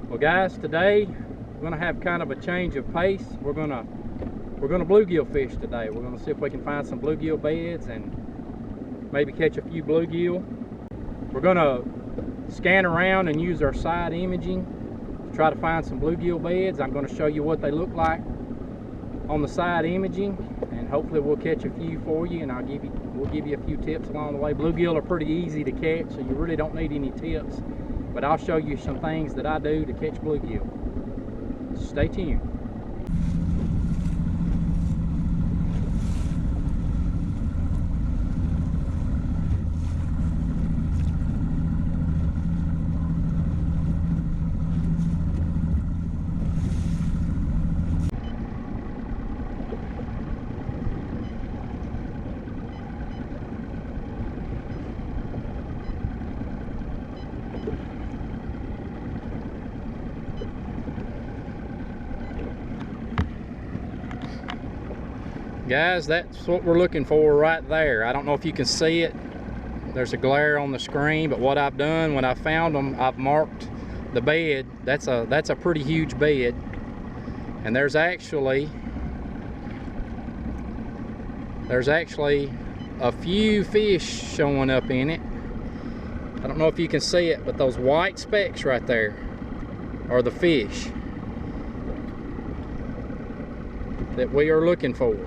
Well guys, today we're gonna have kind of a change of pace. We're gonna bluegill fish today. We're gonna see if we can find some bluegill beds and maybe catch a few bluegill. We're gonna scan around and use our side imaging to try to find some bluegill beds. I'm gonna show you what they look like on the side imaging, and hopefully we'll catch a few for you, and we'll give you a few tips along the way. Bluegill are pretty easy to catch, so you really don't need any tips, but I'll show you some things that I do to catch bluegill. Stay tuned. Guys, that's what we're looking for right there. I don't know if you can see it. There's a glare on the screen, but what I've done when I found them, I've marked the bed. That's a pretty huge bed, and there's actually a few fish showing up in it. I don't know if you can see it, but those white specks right there are the fish that we are looking for.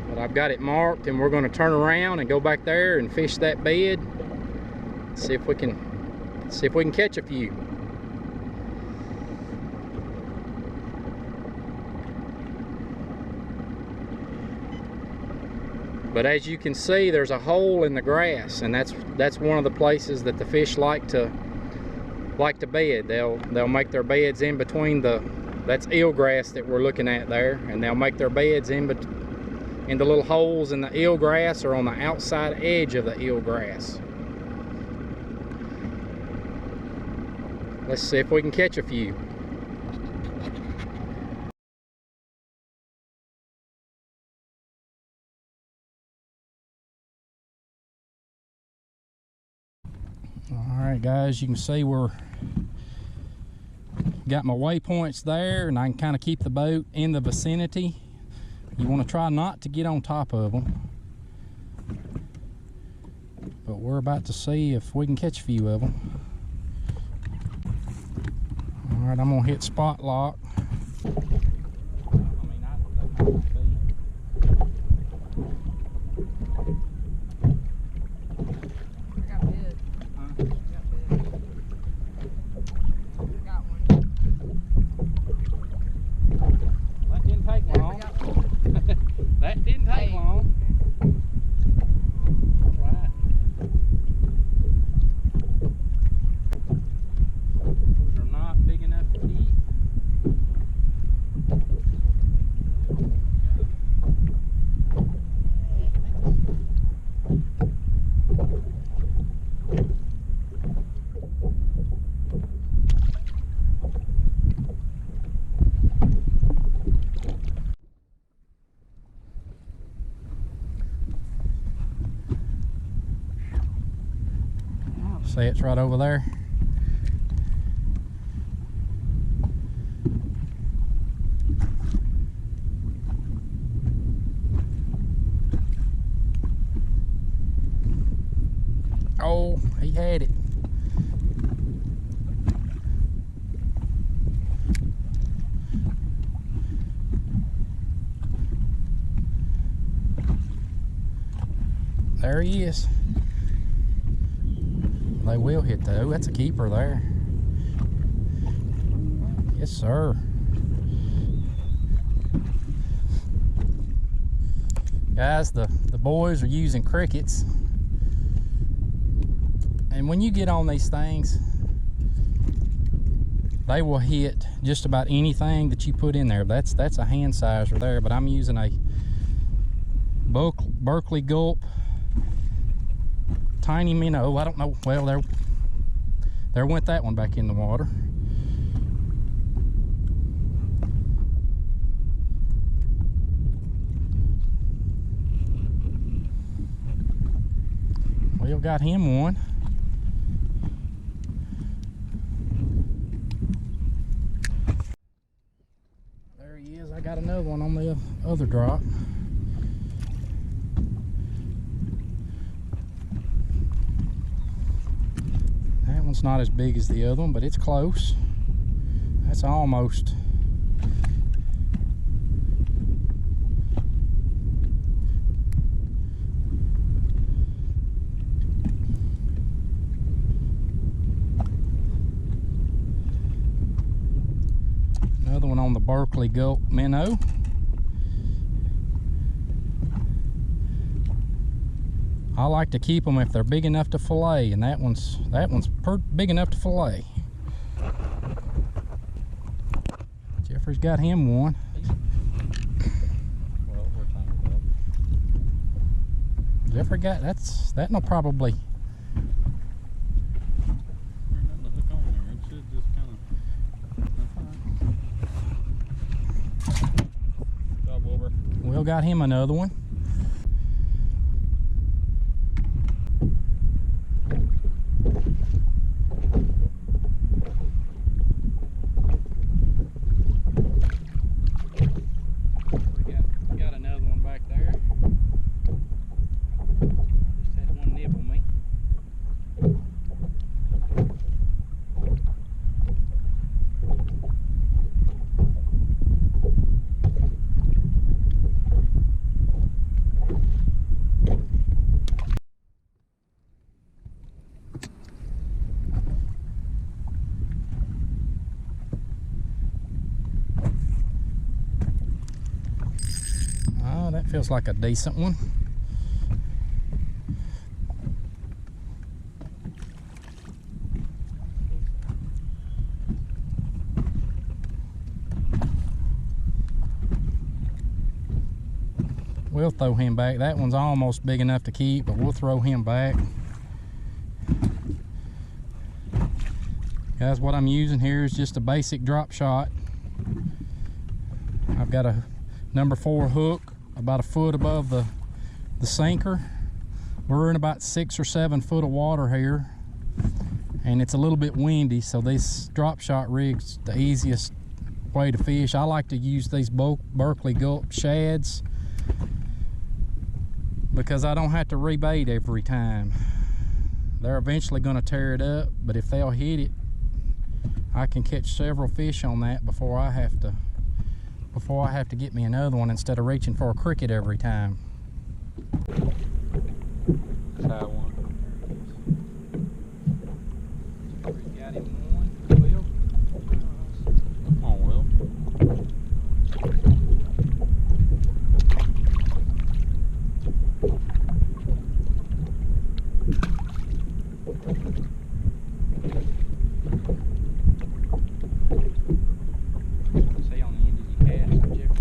But I've got it marked, and we're going to turn around and go back there and fish that bed. See if we can catch a few. But as you can see, there's a hole in the grass, and that's one of the places that the fish like to bed. They'll make their beds in between that's eelgrass that we're looking at there, and they'll make their beds in the little holes in the eelgrass or on the outside edge of the eelgrass. Let's see if we can catch a few. Alright guys, you can see we're got my waypoints there, and I can kind of keep the boat in the vicinity. You want to try not to get on top of them, but we're about to see if we can catch a few of them. Alright, I'm gonna hit spot lock. That didn't take long. All right. Those are not big enough to eat. See, it's right over there. Oh, he had it. There he is. They will hit though. That's a keeper there. Yes, sir. Guys, the boys are using crickets. And when you get on these things, they will hit just about anything that you put in there. That's a hand sizer there, but I'm using a Berkeley Gulp tiny minnow. I don't know. Well, there went that one back in the water. Will got him one. There he is. I got another one on the other drop. That one's not as big as the other one, but it's close. That's almost. Another one on the Berkeley Gulp minnow. I like to keep them if they're big enough to fillet, and that one's big enough to fillet. Jeffrey's got him one. Well, we're timed up. Jeffrey got that'll probably. There's nothing to hook on there. It should just kind of. Good job, Wilbur. Will got him another one. That feels like a decent one. We'll throw him back. That one's almost big enough to keep, but we'll throw him back. Guys, what I'm using here is just a basic drop shot. I've got a number 4 hook about a foot above the sinker. We're in about 6 or 7 foot of water here, and it's a little bit windy, so this drop shot rig's the easiest way to fish. I like to use these Berkeley Gulp shads because I don't have to rebait every time. They're eventually going to tear it up, but if they'll hit it, I can catch several fish on that before I have to get me another one instead of reaching for a cricket every time. Try one. Got him one, Will. Come on, Will. Say on the end of your cast, Jeffrey.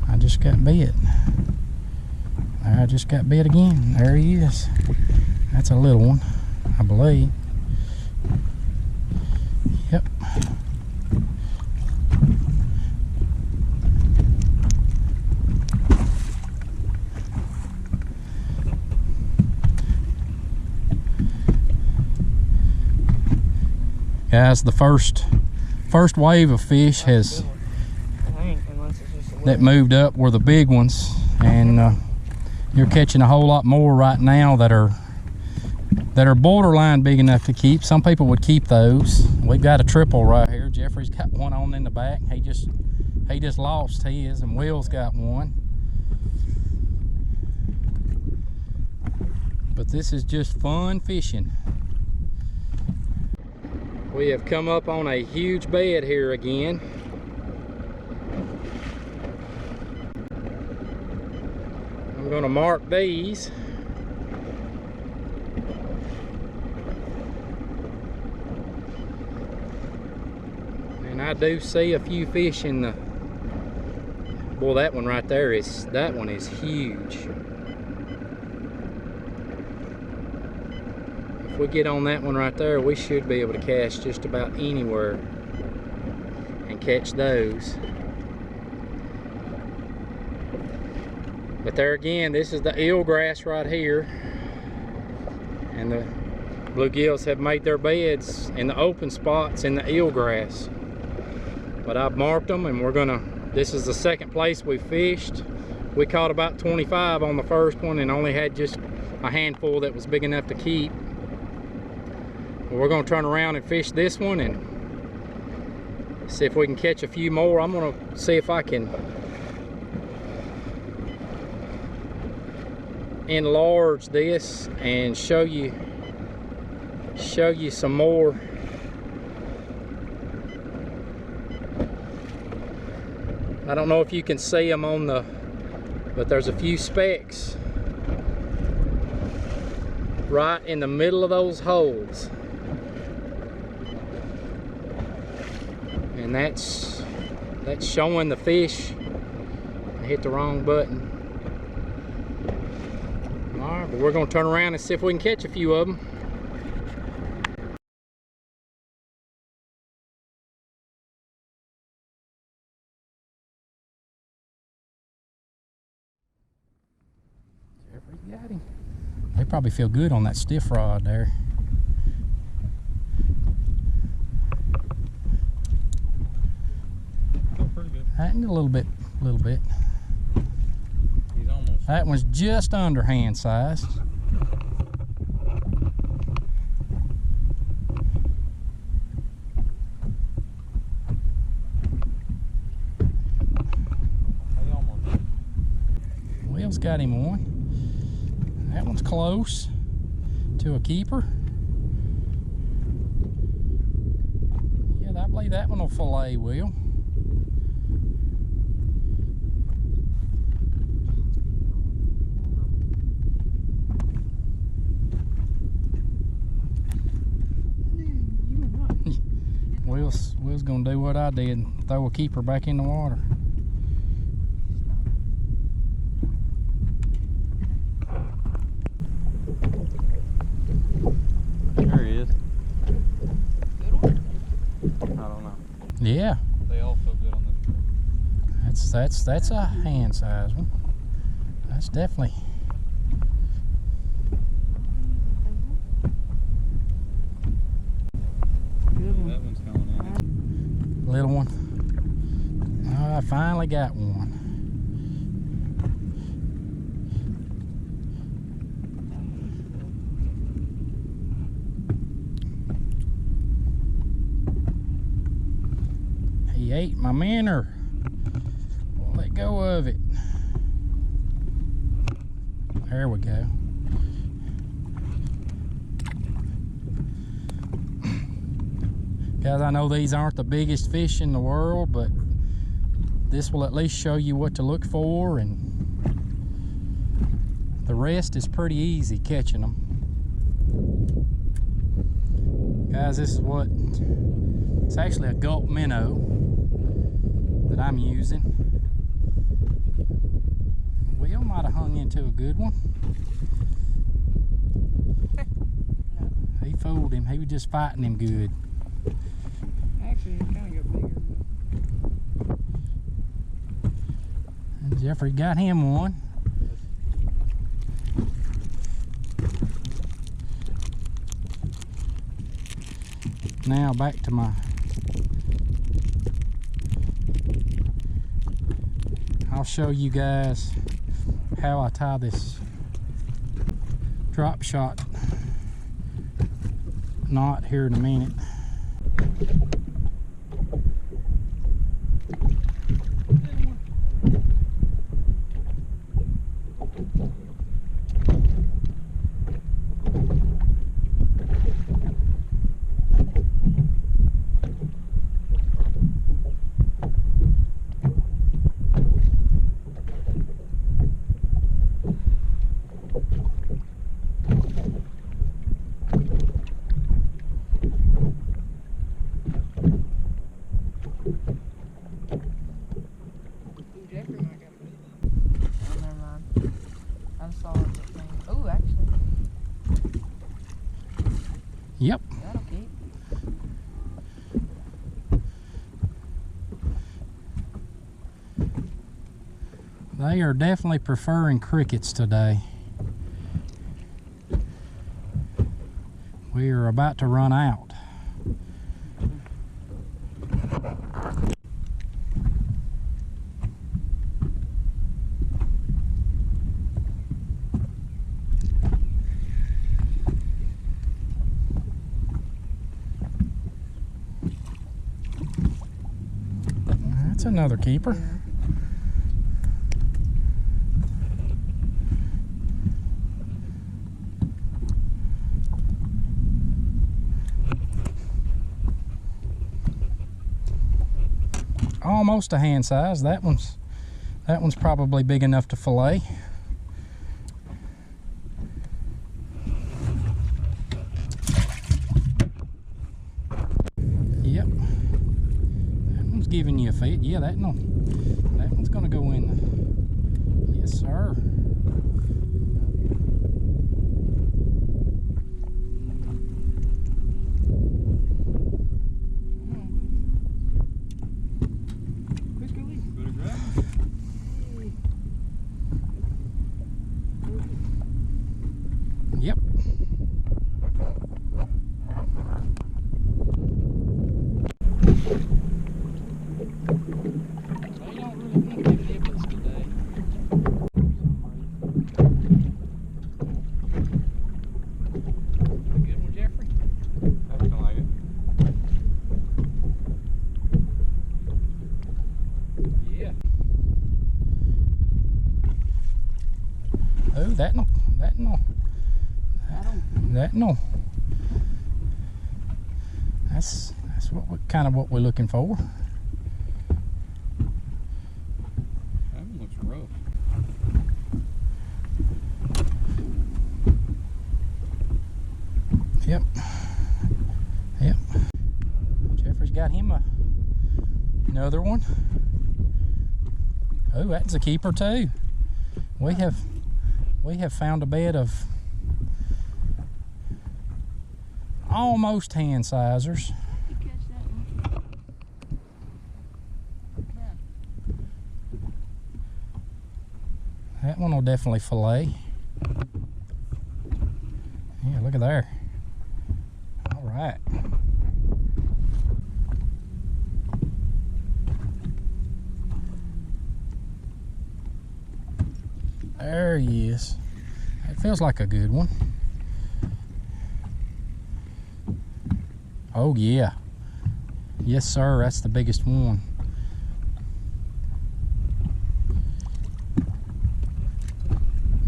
I just got bit. I just got bit again. There he is. That's a little one, I believe. Yep. Guys, the first wave of fish that moved up were the big ones, and you're catching a whole lot more right now that are borderline big enough to keep. Some people would keep those. We've got a triple right here. Jeffrey's got one on in the back. He just lost his, and Will's got one. But this is just fun fishing. We have come up on a huge bed here again. I'm going to mark these. And I do see a few fish in the... Boy, that one right there that one is huge. if we get on that one right there, we should be able to cast just about anywhere and catch those. But there again, this is the eelgrass right here, and the bluegills have made their beds in the open spots in the eelgrass. But I've marked them, and this is the second place we fished. We caught about 25 on the first one and only had just a handful that was big enough to keep. But we're gonna turn around and fish this one and see if we can catch a few more. I'm gonna see if I can enlarge this and show you some more. I don't know if you can see them on the, but there's a few specks right in the middle of those holes, and that's showing the fish. I hit the wrong button. All right, but we're gonna turn around and see if we can catch a few of them. Got him. They probably feel good on that stiff rod there. Feel pretty good. A little bit. He's almost. That one's just under hand sized. He almost. Will's got him one. That one's close to a keeper. Yeah, I believe that one will fillet, Will. Will's gonna do what I did and throw a keeper back in the water. There he is. Good one? I don't know. Yeah. They all feel good on this trip. That's a hand size one. That's definitely. That one's coming in. Little one. Oh, I finally got one. He ate my minnow. We'll let go of it. There we go. Guys, I know these aren't the biggest fish in the world, but this will at least show you what to look for, and the rest is pretty easy catching them. Guys, this is what, it's actually a gulp minnow that I'm using. Will might have hung into a good one. He fooled him, he was just fighting him good. Actually, it kind of got bigger. And Jeffrey got him one. Now back to my, I'll show you guys how I tie this drop shot knot here in a minute. Yep. That'll keep. They are definitely preferring crickets today. We are about to run out. That's another keeper. Yeah. Almost a hand size. That one's probably big enough to fillet. Yep. That one's giving you a fit. Yeah, that one's gonna go in. Yes, sir. Yep. They don't really want to give us today. A good one, Jeffrey? I feel like it. Yeah. Oh, that no. That's what we're looking for. That one looks rough. Yep. Jeffrey's got him another one. Oh, that's a keeper too. We have found a bed of almost hand sizers. You catch that one? Yeah. That one will definitely fillet. Yeah, look at there. All right. There he is. It feels like a good one. Oh yeah. Yes sir, that's the biggest one.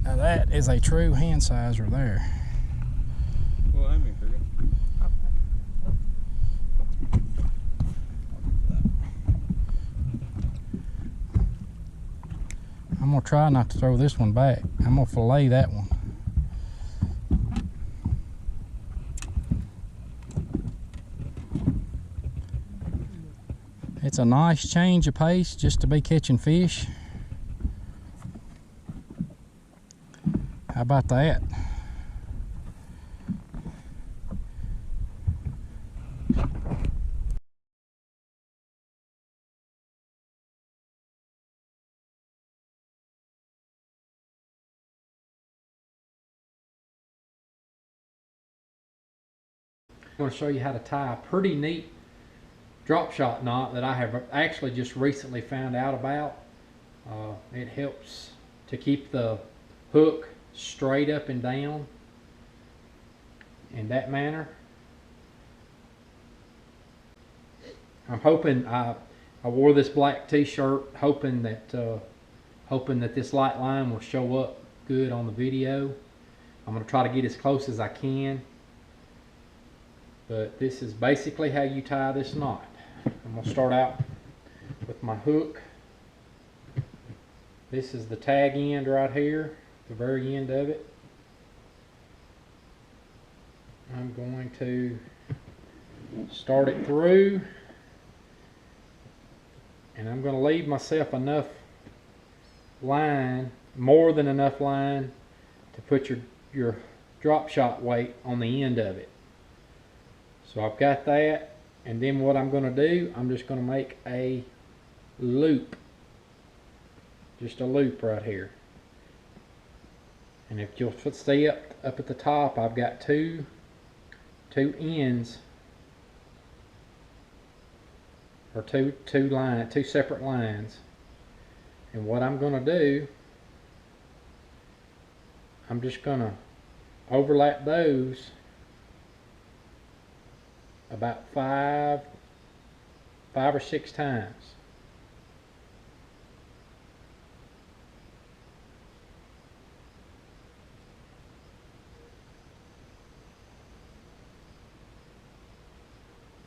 Now that is a true hand sizer there. Well, I mean, forget. I'm gonna try not to throw this one back. I'm gonna fillet that one. It's a nice change of pace just to be catching fish. How about that? I'm going to show you how to tie a pretty neat drop shot knot that I have actually just recently found out about. It helps to keep the hook straight up and down in that manner. I'm hoping I wore this black t-shirt hoping that this light line will show up good on the video. I'm going to try to get as close as I can. But this is basically how you tie this knot. I'm going to start out with my hook. This is the tag end right here, the very end of it. I'm going to start it through, and I'm going to leave myself enough line, more than enough line, to put your drop shot weight on the end of it. So I've got that, and then what I'm going to do, I'm just going to make a loop. Just a loop right here. And if you'll see up at the top, I've got two ends, or two separate lines. And what I'm going to do, I'm just going to overlap those about five or six times.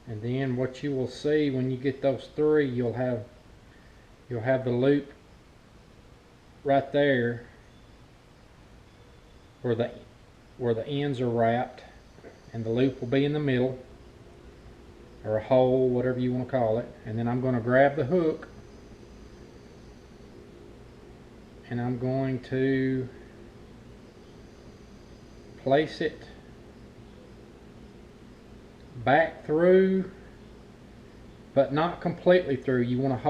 And then what you will see when you get those three, you'll have the loop right there where the ends are wrapped, and the loop will be in the middle, or a hole, whatever you want to call it. And then I'm going to grab the hook, and I'm going to place it back through, but not completely through. You want to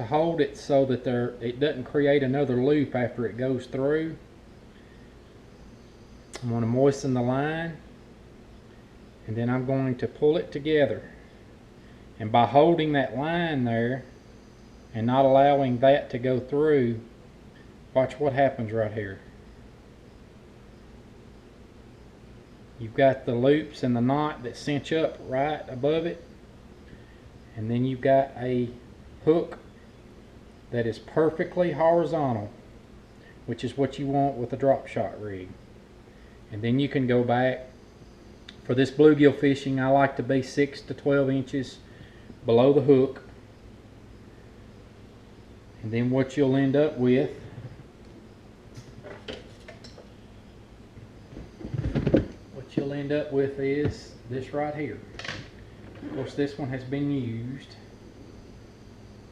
hold it so that it doesn't create another loop after it goes through. I'm going to moisten the line, and then I'm going to pull it together. And by holding that line there and not allowing that to go through, watch what happens right here. You've got the loops and the knot that cinch up right above it, and then you've got a hook that is perfectly horizontal, which is what you want with a drop shot rig. And then you can go back. For this bluegill fishing, I like to be 6 to 12 inches below the hook. And then what you'll end up with, is this right here. Of course, this one has been used,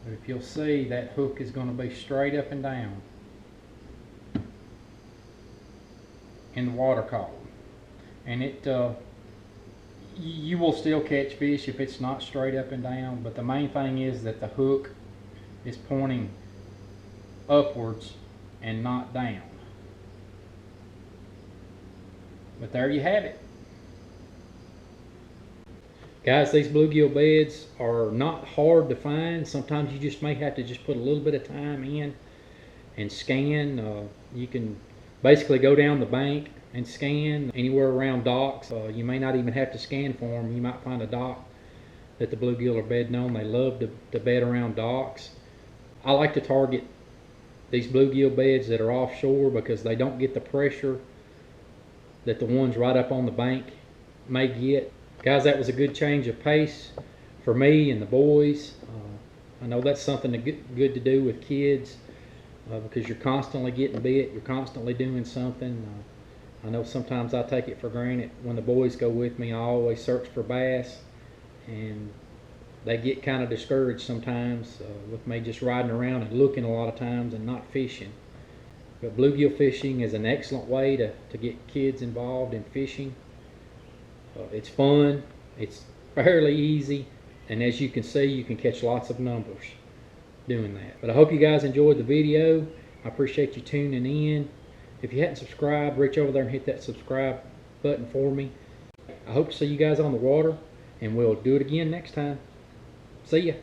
but if you'll see, that hook is going to be straight up and down in the water column, and you will still catch fish if it's not straight up and down, but the main thing is that the hook is pointing upwards and not down. But there you have it. Guys, these bluegill beds are not hard to find. Sometimes you just may have to just put a little bit of time in and scan. You can basically go down the bank and scan anywhere around docks. You may not even have to scan for them. You might find a dock that the bluegill are bedding on. They love to bed around docks. I like to target these bluegill beds that are offshore because they don't get the pressure that the ones right up on the bank may get. Guys, that was a good change of pace for me and the boys. I know that's something good to do with kids because you're constantly getting bit, you're constantly doing something. I know sometimes I take it for granted. When the boys go with me, I always search for bass, and they get kind of discouraged sometimes with me just riding around and looking a lot of times and not fishing. But bluegill fishing is an excellent way to get kids involved in fishing. It's fun, it's fairly easy, and as you can see, you can catch lots of numbers doing that. But I hope you guys enjoyed the video. I appreciate you tuning in. If you hadn't subscribed, reach over there and hit that subscribe button for me. I hope to see you guys on the water, and we'll do it again next time. See ya.